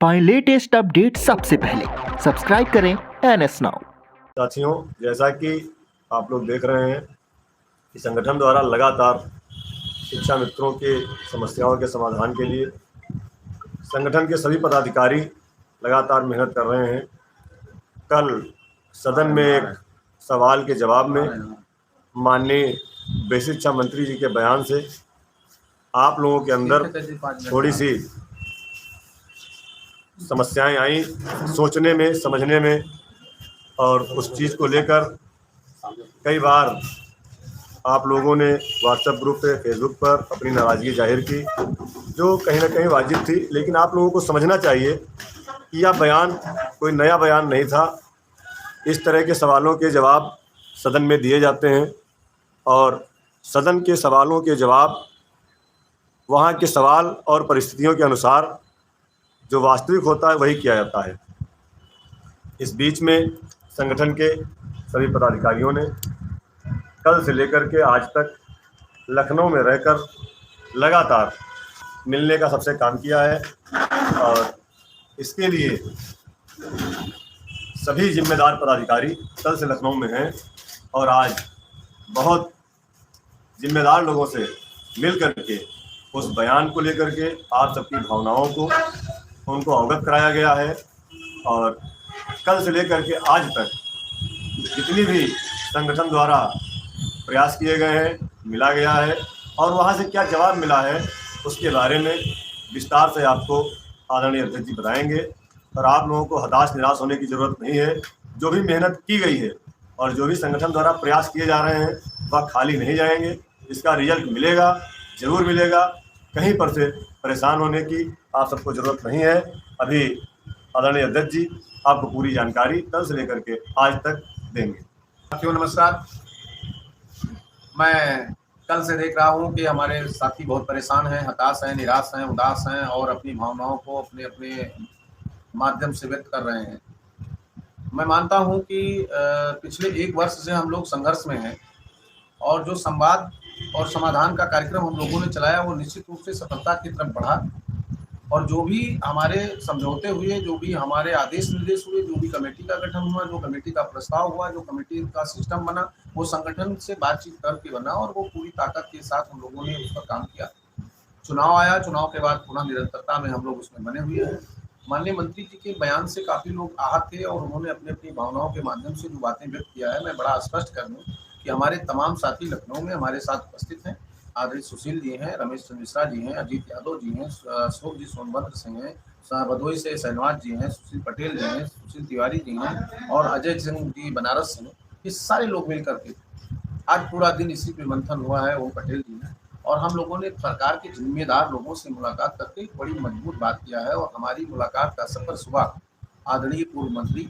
पाएं latest update सबसे पहले। सब्सक्राइब करें एनएस नाउ। साथियों, जैसा कि आप लोग देख रहे हैं कि संगठन द्वारा लगातार शिक्षा मित्रों के समस्याओं के समाधान के लिए संगठन के सभी पदाधिकारी लगातार मेहनत कर रहे हैं। कल सदन में एक सवाल के जवाब में माननीय बेसिक शिक्षा मंत्री जी के बयान से आप लोगों के अंदर थोड़ी सी समस्याएं आई, सोचने में, समझने में, और उस चीज़ को लेकर कई बार आप लोगों ने व्हाट्सएप ग्रुप पे, फेसबुक पर अपनी नाराज़गी जाहिर की, जो कहीं ना कहीं वाजिब थी। लेकिन आप लोगों को समझना चाहिए कि यह बयान कोई नया बयान नहीं था। इस तरह के सवालों के जवाब सदन में दिए जाते हैं और सदन के सवालों के जवाब वहाँ के सवाल और परिस्थितियों के अनुसार जो वास्तविक होता है वही किया जाता है। इस बीच में संगठन के सभी पदाधिकारियों ने कल से लेकर के आज तक लखनऊ में रहकर लगातार मिलने का सबसे काम किया है और इसके लिए सभी जिम्मेदार पदाधिकारी कल से लखनऊ में हैं और आज बहुत जिम्मेदार लोगों से मिल करके उस बयान को लेकर के आप सबकी भावनाओं को उनको अवगत कराया गया है। और कल से लेकर के आज तक जितनी भी संगठन द्वारा प्रयास किए गए हैं, मिला गया है और वहाँ से क्या जवाब मिला है उसके बारे में विस्तार से आपको आदरणीय अध्यक्ष जी बताएंगे। और आप लोगों को हताश निराश होने की ज़रूरत नहीं है। जो भी मेहनत की गई है और जो भी संगठन द्वारा प्रयास किए जा रहे हैं वह खाली नहीं जाएंगे। इसका रिजल्ट मिलेगा, ज़रूर मिलेगा। कहीं पर से परेशान होने की आप सबको ज़रूरत नहीं है। अभी आदरणीय अध्यक्ष जी आपको पूरी जानकारी कल से लेकर के आज तक देंगे। साथियों नमस्कार। मैं कल से देख रहा हूं कि हमारे साथी बहुत परेशान हैं, हताश हैं, निराश हैं, उदास हैं और अपनी भावनाओं को अपने अपने माध्यम से व्यक्त कर रहे हैं। मैं मानता हूं कि पिछले 1 वर्ष से हम लोग संघर्ष में हैं और जो संवाद और समाधान का कार्यक्रम हम लोगों ने चलाया वो निश्चित रूप से सफलता की तरफ बढ़ा। और जो भी हमारे समझौते हुए, जो भी हमारे आदेश निर्देश हुए, जो भी कमेटी का गठन हुआ, जो कमेटी का प्रस्ताव हुआ, जो कमेटी का सिस्टम बना, वो संगठन से बातचीत करके बना और वो पूरी ताकत के साथ हम लोगों ने उस पर काम किया। चुनाव आया, चुनाव के बाद पुनः निरंतरता में हम लोग उसमें बने हुए हैं। माननीय मंत्री जी के बयान से काफ़ी लोग आहत थे और उन्होंने अपनी अपनी भावनाओं के माध्यम से जो बातें व्यक्त किया है, मैं बड़ा स्पष्ट कर दूँ कि हमारे तमाम साथी लखनऊ में हमारे साथ उपस्थित हैं। आदरणीय सुशील जी हैं, रमेश चंद्र मिश्रा जी हैं, अजीत यादव जी हैं, अशोक जी सोनभद्र सिंह हैं, भदोई से शहनवाज जी हैं, सुशील पटेल जी हैं, सुशील तिवारी जी हैं और अजय सिंह जी बनारस से हैं। ये सारे लोग मिल करके आज पूरा दिन इसी पे मंथन हुआ है। ओम पटेल जी ने और हम लोगों ने सरकार के जिम्मेदार लोगों से मुलाकात करके बड़ी मजबूत बात किया है। और हमारी मुलाकात का सफर सुबह आदरणीय पूर्व मंत्री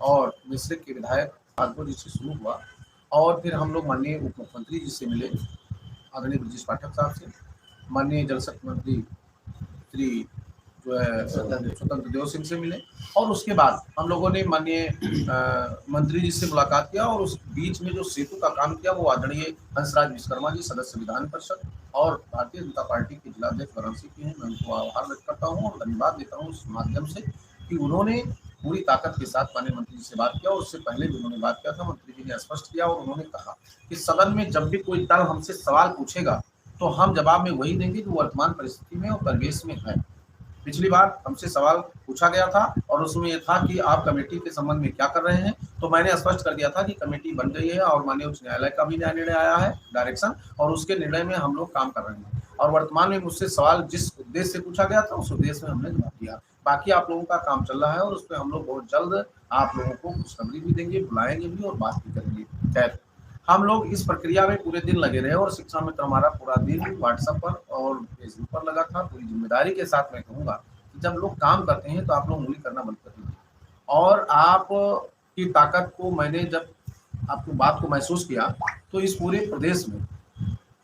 और मिश्रिक के विधायक भार्गव जी से शुरू हुआ और फिर हम लोग माननीय उप मुख्यमंत्री जी से मिले, आदरणीय ब्रजेश पाठक साहब से, माननीय जल शक्ति मंत्री श्री जो है स्वतंत्र देव सिंह से मिले और उसके बाद हम लोगों ने माननीय मंत्री जी से मुलाकात किया। और उस बीच में जो सेतु का काम किया वो आदरणीय हंसराज विश्वकर्मा जी, सदस्य विधान परिषद और भारतीय जनता पार्टी के जिलाध्यक्ष वाराणसी के हैं। मैं उनको आभार व्यक्त करता हूँ और धन्यवाद देता हूँ इस माध्यम से कि उन्होंने पूरी ताकत के साथ माननीय मंत्री जी से बात किया। और उससे पहले भी उन्होंने बात किया था, मंत्री जी ने स्पष्ट किया और उन्होंने कहा कि सदन में जब भी कोई दल हमसे सवाल पूछेगा तो हम जवाब में वही देंगे जो वर्तमान परिस्थिति में और परिवेश में है। पिछली बार हमसे सवाल पूछा गया था और उसमें यह था कि आप कमेटी के संबंध में क्या कर रहे हैं, तो मैंने स्पष्ट कर दिया था कि कमेटी बन गई है और माननीय उच्च न्यायालय का भी निर्णय आया है, डायरेक्शन, और उसके निर्णय में हम लोग काम कर रहे हैं। और वर्तमान में मुझसे सवाल जिस उद्देश्य से पूछा गया था उस उद्देश्य में हमने जवाब दिया। बाकी आप लोगों का काम चल रहा है और उस पर हम लोग बहुत जल्द आप लोगों को खुशखबरी भी देंगे, बुलाएंगे भी और बात भी करेंगे। खैर, हम लोग इस प्रक्रिया में पूरे दिन लगे रहे और शिक्षा मित्र हमारा पूरा दिन व्हाट्सएप पर और फेसबुक पर लगा था। पूरी जिम्मेदारी के साथ मैं कहूँगा कि जब लोग काम करते हैं तो आप लोग उंगली करना बंद कर दीजिए। और आप की ताकत को मैंने जब आपकी बात को महसूस किया तो इस पूरे प्रदेश में,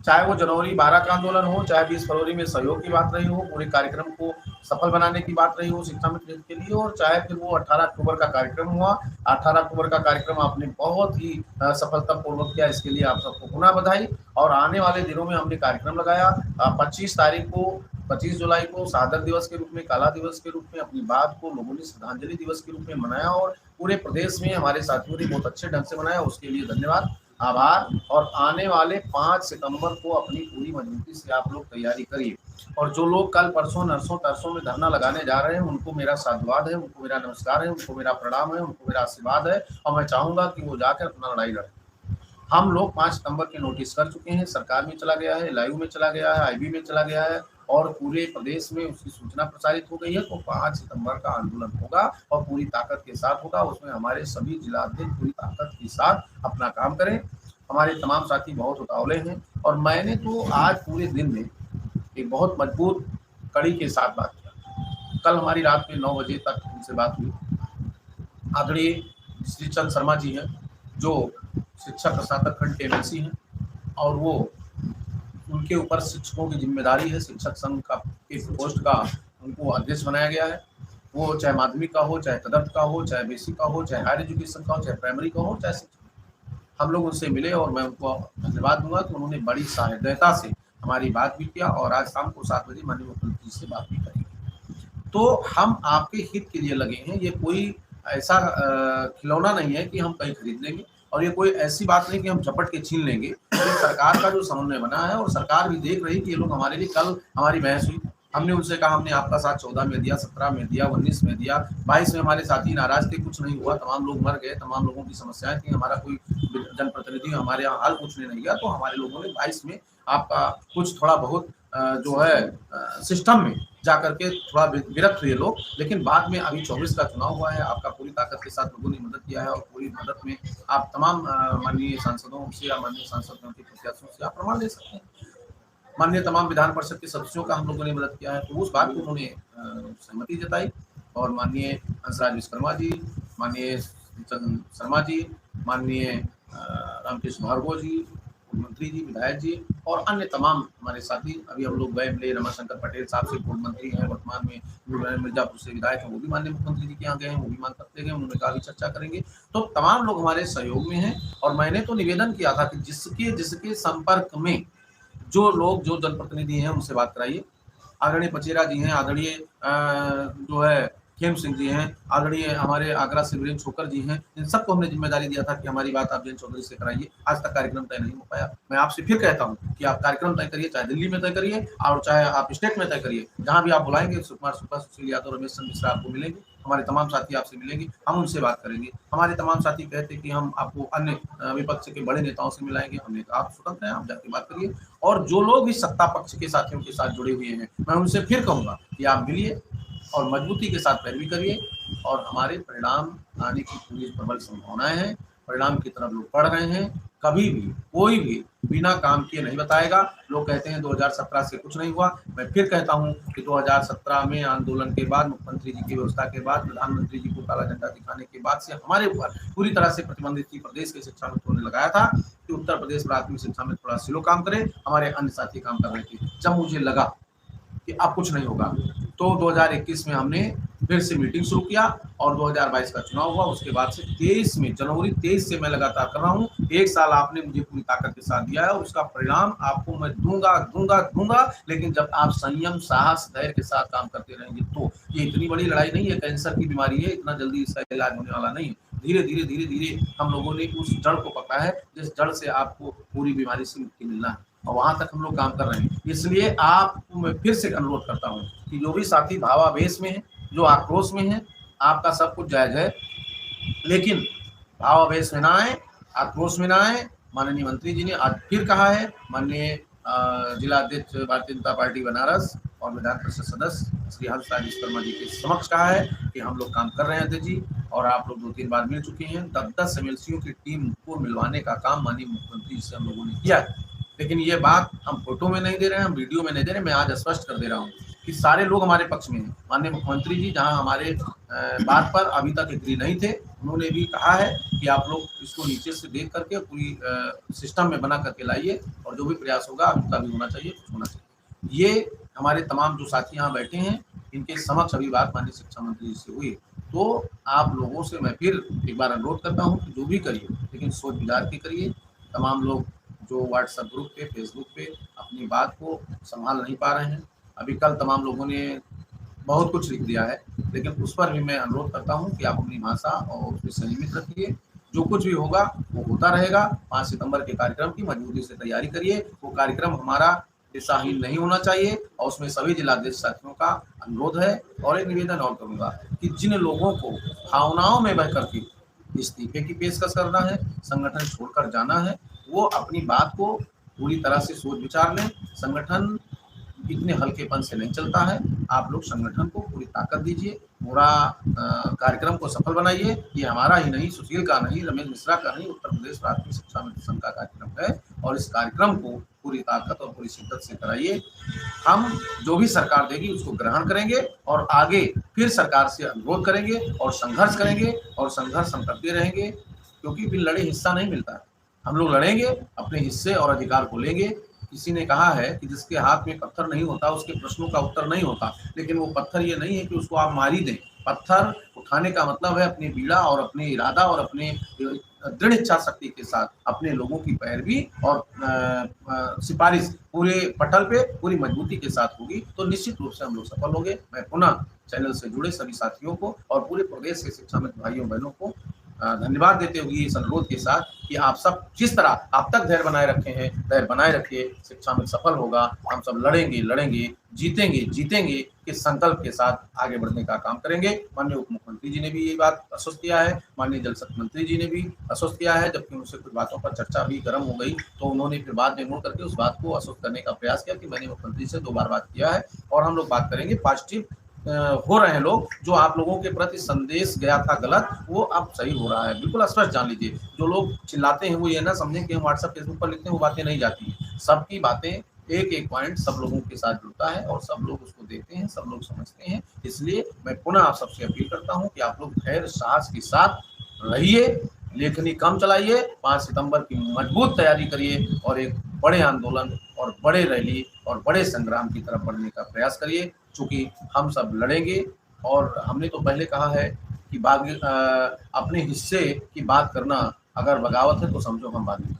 चाहे वो जनवरी 12 का आंदोलन हो, चाहे 20 फरवरी में सहयोग की बात रही हो, पूरे कार्यक्रम को सफल बनाने की बात रही हो शिक्षा मित्र के लिए, और चाहे फिर वो 18 अक्टूबर का कार्यक्रम हुआ। 18 अक्टूबर का कार्यक्रम आपने बहुत ही सफलतापूर्वक किया, इसके लिए आप सबको पुनः बधाई। और आने वाले दिनों में हमने कार्यक्रम लगाया। 25 तारीख को 25 जुलाई को शहादत दिवस के रूप में, काला दिवस के रूप में अपनी बात को लोगों ने श्रद्धांजलि दिवस के रूप में मनाया और पूरे प्रदेश में हमारे साथियों ने बहुत अच्छे ढंग से मनाया। उसके लिए धन्यवाद, आभार। और आने वाले 5 सितंबर को अपनी पूरी मजबूती से आप लोग तैयारी करिए। और जो लोग कल परसों नरसों तरसों में धरना लगाने जा रहे हैं, उनको मेरा साधुवाद है, उनको मेरा नमस्कार है, उनको मेरा प्रणाम है, उनको मेरा आशीर्वाद है। और मैं चाहूँगा कि वो जाकर अपना लड़ाई लड़ें। हम लोग 5 सितंबर के नोटिस कर चुके हैं, सरकार में चला गया है, लाइव में चला गया है, आईबी में चला गया है और पूरे प्रदेश में उसकी सूचना प्रसारित हो गई है। तो 5 सितंबर का आंदोलन होगा और पूरी ताकत के साथ होगा। उसमें हमारे सभी जिलाध्यक्ष पूरी ताकत के साथ अपना काम करें। हमारे तमाम साथी बहुत उतावले हैं और मैंने तो आज पूरे दिन में एक बहुत मजबूत कड़ी के साथ बात किया। कल हमारी रात में 9 बजे तक उनसे बात हुई। आदरणीय श्री चंद शर्मा जी हैं, जो शिक्षा प्रशासक खंड के एमएलसी हैं और वो उनके ऊपर शिक्षकों की जिम्मेदारी है। शिक्षक संघ का इस पोस्ट का उनको अध्यक्ष बनाया गया है। वो चाहे माध्यमिक का हो, चाहे तदर्थ का हो, चाहे बेसिक का हो, चाहे हायर एजुकेशन का हो, चाहे प्राइमरी का हो, चाहे शिक्षक। हम लोग उनसे मिले और मैं उनको धन्यवाद दूंगा कि उन्होंने बड़ी सहृदयता से हमारी बात भी किया और आज शाम को 7 बजे माननीय मुख्यमंत्री से बात भी करेंगे। तो हम आपके हित के लिए लगे हैं। ये कोई ऐसा खिलौना नहीं है कि हम कहीं खरीद लेंगे और ये कोई ऐसी बात नहीं कि हम झपट के छीन लेंगे। ये सरकार का जो समन्वय बना है और सरकार भी देख रही कि ये लोग हमारे लिए, कल हमारी बहस हुई, हमने उनसे कहा हमने आपका साथ 14 में दिया, 17 में दिया, 19 में दिया, 22 में हमारे साथी नाराज थे, कुछ नहीं हुआ, तमाम लोग मर गए, तमाम लोगों की समस्याएं थी, हमारा कोई जनप्रतिनिधि हमारे यहाँ हाल पूछने नहीं गया। तो हमारे लोगों ने 22 में आपका कुछ थोड़ा बहुत जो है सिस्टम में जा करके थोड़ा विरक्त हुए लोग, लेकिन बाद में अभी 24 का चुनाव हुआ है। आपका पूरी ताकत के साथ लोगों ने मदद किया है और पूरी मदद में आप तमाम माननीय सांसदों से या माननीय सांसदों के प्रत्याशियों से आप प्रमाण दे सकते हैं। माननीय तमाम विधान परिषद के सदस्यों का हम लोगों ने मदद किया है। तो उस बात को उन्होंने सहमति जताई और माननीय हंसराज विश्वकर्मा जी, माननीय चंद शर्मा जी, माननीय रामकृष्ण भार्गव जी, मुख्यमंत्री जी, विधायक जी और अन्य तमाम हमारे साथी, अभी हम लोग गए मिले, रमाशंकर पटेल साहब से पूर्व मंत्री हैं, वर्तमान में मिर्जापुर से विधायक हैं, वो भी माननीय मुख्यमंत्री जी के यहाँ गए हैं, वो भी मान सकते हैं, उन्होंने कहा भी चर्चा करेंगे। तो तमाम लोग हमारे सहयोग में हैं और मैंने तो निवेदन किया था कि जिसके संपर्क में जो लोग, जो जनप्रतिनिधि हैं, उनसे बात कराइए। आदरणीय पचेरा जी हैं, आदरणीय जो है खेम सिंह जी हैं, आदरणीय हमारे आगरा से वीरेंद्र छोकर जी हैं, इन सबको हमने जिम्मेदारी दिया था कि हमारी बात आप जयंत चौधरी से कराइए। आज तक कार्यक्रम तय नहीं हो पाया। मैं आपसे फिर कहता हूं कि आप कार्यक्रम तय करिए, चाहे दिल्ली में तय करिए और चाहे आप स्टेट में तय करिए, जहां भी आप बुलाएंगे सुकुमार शुक्ला, सुशील यादव, रमेश चंद्र मिश्रा आपको मिलेंगे, हमारे तमाम साथी आपसे मिलेंगे, हम उनसे बात करेंगे। हमारे तमाम साथी कहते कि हम आपको अन्य विपक्ष के बड़े नेताओं से मिलाएंगे। हमने कहा आप स्वतंत्र हैं, आप जाके बात करिए। और जो लोग भी सत्ता पक्ष के साथियों के साथ जुड़े हुए हैं, मैं उनसे फिर कहूंगा कि आप मिलिए और मजबूती के साथ पैरवी करिए और हमारे परिणाम आने की पूरी प्रबल संभावनाएं हैं। परिणाम की तरफ लोग बढ़ रहे हैं। कभी भी कोई भी बिना काम किए नहीं बताएगा। लोग कहते हैं 2017 से कुछ नहीं हुआ। मैं फिर कहता हूं कि 2017 में आंदोलन के बाद, मुख्यमंत्री जी की व्यवस्था के बाद, प्रधानमंत्री जी को काला झंडा दिखाने के बाद से हमारे ऊपर पूरी तरह से प्रतिबंधित थी। प्रदेश के शिक्षा मंत्रियों ने लगाया था कि उत्तर प्रदेश प्राथमिक शिक्षा में थोड़ा स्लो काम करे, हमारे अन्य साथी काम कर रहे थे। जब मुझे लगा कि अब कुछ नहीं होगा तो 2021 में हमने फिर से मीटिंग शुरू किया और 2022 का चुनाव हुआ। उसके बाद से 23 में, जनवरी 23 से मैं लगातार कर रहा हूँ। 1 साल आपने मुझे पूरी ताकत के साथ दिया है और उसका परिणाम आपको मैं दूंगा। लेकिन जब आप संयम, साहस, धैर्य के साथ काम करते रहेंगे तो ये इतनी बड़ी लड़ाई नहीं है, कैंसर की बीमारी है, इतना जल्दी इसका इलाज होने वाला नहीं है। धीरे धीरे हम लोगों ने उस जड़ को पकड़ा है जिस जड़ से आपको पूरी बीमारी से मुक्ति मिलना है और वहां तक हम लोग काम कर रहे हैं। इसलिए आपको मैं फिर से अनुरोध करता हूं कि जो भी साथी भावावेश में है, जो आक्रोश में है, आपका सब कुछ जायज है, लेकिन भावावेश में ना आए, आक्रोश में ना आए। माननीय मंत्री जी ने आज फिर कहा है, माननीय जिला अध्यक्ष भारतीय जनता पार्टी बनारस और विधान परिषद सदस्य श्री हंसराज विश्वकर्मा जी के समक्ष कहा है कि हम लोग काम कर रहे हैं अध्यक्ष जी, और आप लोग 2-3 बार मिल चुके हैं। 10 एमएलसीओं की टीम को मिलवाने का काम माननीय मुख्यमंत्री जी से हम लोगों ने किया है। लेकिन ये बात हम फोटो में नहीं दे रहे हैं, हम वीडियो में नहीं दे रहे हैं। मैं आज स्पष्ट कर दे रहा हूँ कि सारे लोग हमारे पक्ष में हैं। माननीय मुख्यमंत्री जी जहां हमारे बात पर अभी तक एग्री नहीं थे, उन्होंने भी कहा है कि आप लोग इसको नीचे से देख करके पूरी सिस्टम में बना करके लाइए और जो भी प्रयास होगा उनका भी होना चाहिए, कुछ होना चाहिए। ये हमारे तमाम जो साथी यहाँ बैठे हैं, इनके समक्ष अभी बात माननीय शिक्षा मंत्री जी से हुई। तो आप लोगों से मैं फिर एक बार अनुरोध करता हूँ कि जो भी करिए, लेकिन सोच विचार के करिए। तमाम लोग जो व्हाट्सएप ग्रुप पे, फेसबुक पे अपनी बात को संभाल नहीं पा रहे हैं, अभी कल तमाम लोगों ने बहुत कुछ लिख दिया है, लेकिन उस पर भी मैं अनुरोध करता हूँ कि आप अपनी भाषा और उसमें संयमित रखिए। जो कुछ भी होगा वो होता रहेगा। 5 सितंबर के कार्यक्रम की मजबूती से तैयारी करिए। वो कार्यक्रम हमारा दिशाहीन नहीं होना चाहिए और उसमें सभी जिलाध्यक्ष साथियों का अनुरोध है। और एक निवेदन और करूँगा कि जिन लोगों को भावनाओं में बह करके इस्तीफे की पेशकश करना है, संगठन छोड़कर जाना है, वो अपनी बात को पूरी तरह से सोच विचार लें। संगठन इतने हल्केपन से नहीं चलता है। आप लोग संगठन को पूरी ताकत दीजिए, पूरा कार्यक्रम को सफल बनाइए। ये हमारा ही नहीं, सुशील का नहीं, रमेश मिश्रा का नहीं, उत्तर प्रदेश प्राथमिक शिक्षा मित्र संघ का कार्यक्रम है और इस कार्यक्रम को पूरी ताकत और पूरी शिद्दत से कराइए। हम जो भी सरकार देगी उसको ग्रहण करेंगे और आगे फिर सरकार से अनुरोध करेंगे और संघर्ष करेंगे और संघर्ष हम करते रहेंगे, क्योंकि फिर लड़े हिस्सा नहीं मिलता है। हम लोग लड़ेंगे, अपने हिस्से और अधिकार को लेंगे। किसी ने कहा है कि जिसके हाथ में पत्थर नहीं होता उसके प्रश्नों का उत्तर नहीं होता, लेकिन वो पत्थर ये नहीं है कि उसको आप मार ही दें। पत्थर उठाने का मतलब है अपनी पीड़ा और अपने इरादा और अपने दृढ़ इच्छा शक्ति के साथ अपने लोगों की पैरवी और सिफारिश पूरे पटल पे पूरी मजबूती के साथ होगी तो निश्चित रूप से हम लोग सफल होंगे। मैं पुनः चैनल से जुड़े सभी साथियों को और पूरे प्रदेश के शिक्षा मित्र भाइयों बहनों को धन्यवाद देते हुए इस अनुरोध के साथ कि आप सब जिस तरह अब तक धैर्य बनाए रखे हैं, धैर्य बनाए रखिए। शिक्षा में सफल होगा। हम सब लड़ेंगे, जीतेंगे के संकल्प के साथ आगे बढ़ने का काम करेंगे। माननीय उप मुख्यमंत्री जी ने भी ये बात आश्वस्त किया है, माननीय जल शक्ति मंत्री जी ने भी आश्वस्त किया है। जबकि उनसे कुछ बातों पर चर्चा भी गर्म हो गई तो उन्होंने फिर बाद में नोट करके उस बात को आश्वस्त करने का प्रयास किया कि मैंने मुख्यमंत्री से 2 बार बात किया है और हम लोग बात करेंगे। पॉजिटिव हो रहे हैं लोग। जो आप लोगों के प्रति संदेश गया था गलत, वो अब सही हो रहा है। बिल्कुल स्पष्ट जान लीजिए। जो लोग चिल्लाते हैं वो ये ना समझें कि हम व्हाट्सएप फेसबुक पर लिखते हैं, वो बातें नहीं जाती हैं। सबकी बातें एक पॉइंट सब लोगों के साथ जुड़ता है और सब लोग उसको देखते हैं, सब लोग समझते हैं। इसलिए मैं पुनः आप सबसे अपील करता हूँ कि आप लोग धैर्य साहस के साथ रहिए, लेखनी कम चलाइए, 5 सितंबर की मजबूत तैयारी करिए और एक बड़े आंदोलन और बड़े रैली और बड़े संग्राम की तरफ बढ़ने का प्रयास करिए। चूँकि हम सब लड़ेंगे और हमने तो पहले कहा है कि अपने हिस्से की बात करना अगर बगावत है तो समझो हम बागी।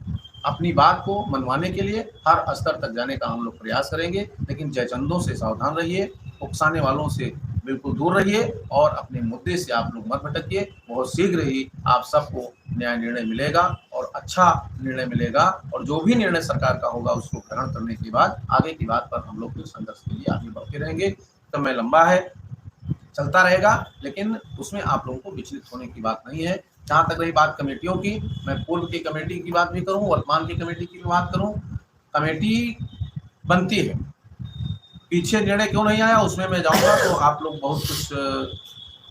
अपनी बात को मनवाने के लिए हर स्तर तक जाने का हम लोग प्रयास करेंगे, लेकिन जयचंदों से सावधान रहिए, उकसाने वालों से बिल्कुल दूर रहिए और अपने मुद्दे से आप लोग मत भटकिए। बहुत शीघ्र ही आप सबको न्याय निर्णय मिलेगा और अच्छा निर्णय मिलेगा और जो भी निर्णय सरकार का होगा उसको ग्रहण करने के बाद आगे की बात पर हम लोग फिर संघर्ष के लिए आगे बढ़ते रहेंगे। समय लंबा है, चलता रहेगा, लेकिन उसमें आप लोगों को विचलित होने की बात नहीं है। जहाँ तक रही बात कमेटियों की, मैं पूर्व की कमेटी की बात भी करूँ, वर्तमान की कमेटी की भी बात करूँ। कमेटी बनती है, पीछे निर्णय क्यों नहीं आया उसमें मैं जाऊंगा तो आप लोग बहुत कुछ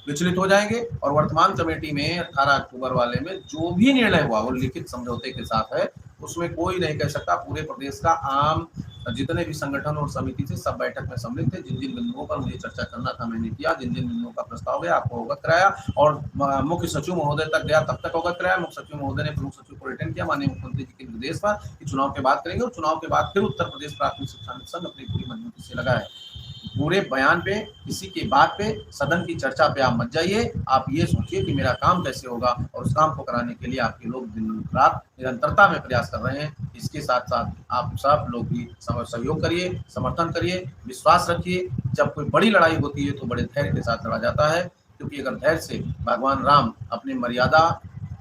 विचलित हो जाएंगे। और वर्तमान कमेटी में 18 अक्टूबर वाले में जो भी निर्णय हुआ वो लिखित समझौते के साथ है। उसमें कोई नहीं कह सकता। पूरे प्रदेश का आम जितने भी संगठन और समिति थे सब बैठक में सम्मिलित थे। जिन जिन बिंदुओं पर मुझे चर्चा करना था मैंने किया, जिन जिन बिंदुओं का प्रस्ताव गया आपको अवगत कराया और मुख्य सचिव महोदय तक गया तब तक अवगत कराया। मुख्य सचिव महोदय ने प्रमुख सचिव को रिटर्न किया माननीय मुख्यमंत्री जी के निर्देश पर कि चुनाव के बाद करेंगे और चुनाव के बाद फिर उत्तर प्रदेश प्राथमिक शिक्षा मित्र संघ अपनी पूरी मजबूती से लगा है। पूरे बयान पे, किसी की बात पे, सदन की चर्चा पे आप मत जाइए। आप ये सोचिए कि मेरा काम कैसे होगा और उस काम को कराने के लिए आपके लोग दिन रात निरंतरता में प्रयास कर रहे हैं। इसके साथ साथ आप सब लोग भी सहयोग करिए, समर्थन करिए, विश्वास रखिए। जब कोई बड़ी लड़ाई होती है तो बड़े धैर्य के साथ लड़ा जाता है, क्योंकि अगर धैर्य से भगवान राम अपनी मर्यादा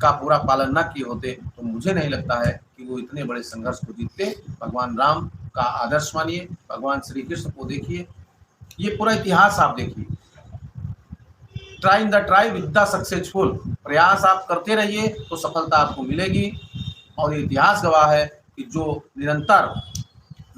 का पूरा पालन न किए होते तो मुझे नहीं लगता है कि वो इतने बड़े संघर्ष को जीतते। भगवान राम का आदर्श मानिए, भगवान श्री कृष्ण को देखिए, ये पूरा इतिहास आप देखिए। Try the try with the successful, प्रयास आप करते रहिए तो सफलता आपको मिलेगी। और ये इतिहास गवाह है कि जो निरंतर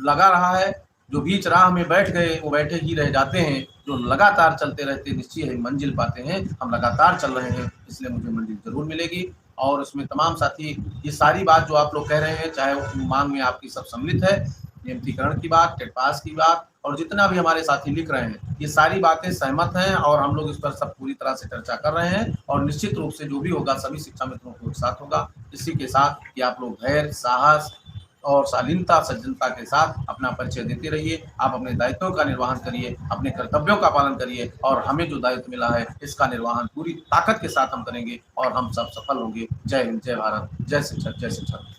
लगा रहा है, जो बीच राह में बैठ गए वो बैठे ही रह जाते हैं। जो लगातार चलते रहते निश्चय ही मंजिल पाते हैं। हम लगातार चल रहे हैं, इसलिए मुझे मंजिल जरूर मिलेगी। और उसमें तमाम साथी ये सारी बात जो आप लोग कह रहे हैं, चाहे वो मांग में आपकी सब सम्मिलित है, नियमितीकरण की बात, टेट पास की बात और जितना भी हमारे साथी लिख रहे हैं, ये सारी बातें सहमत हैं और हम लोग इस पर सब पूरी तरह से चर्चा कर रहे हैं। और निश्चित रूप से जो भी होगा सभी शिक्षा मित्रों को एक साथ होगा। इसी के साथ कि आप लोग धैर्य, साहस और शालीनता, सज्जनता के साथ अपना परिचय देते रहिए। आप अपने दायित्वों का निर्वहन करिए, अपने कर्तव्यों का पालन करिए और हमें जो दायित्व मिला है इसका निर्वहन पूरी ताकत के साथ हम करेंगे और हम सब सफल होंगे। जय हिंद, जय भारत, जय शिक्षक, जय शिक्षक।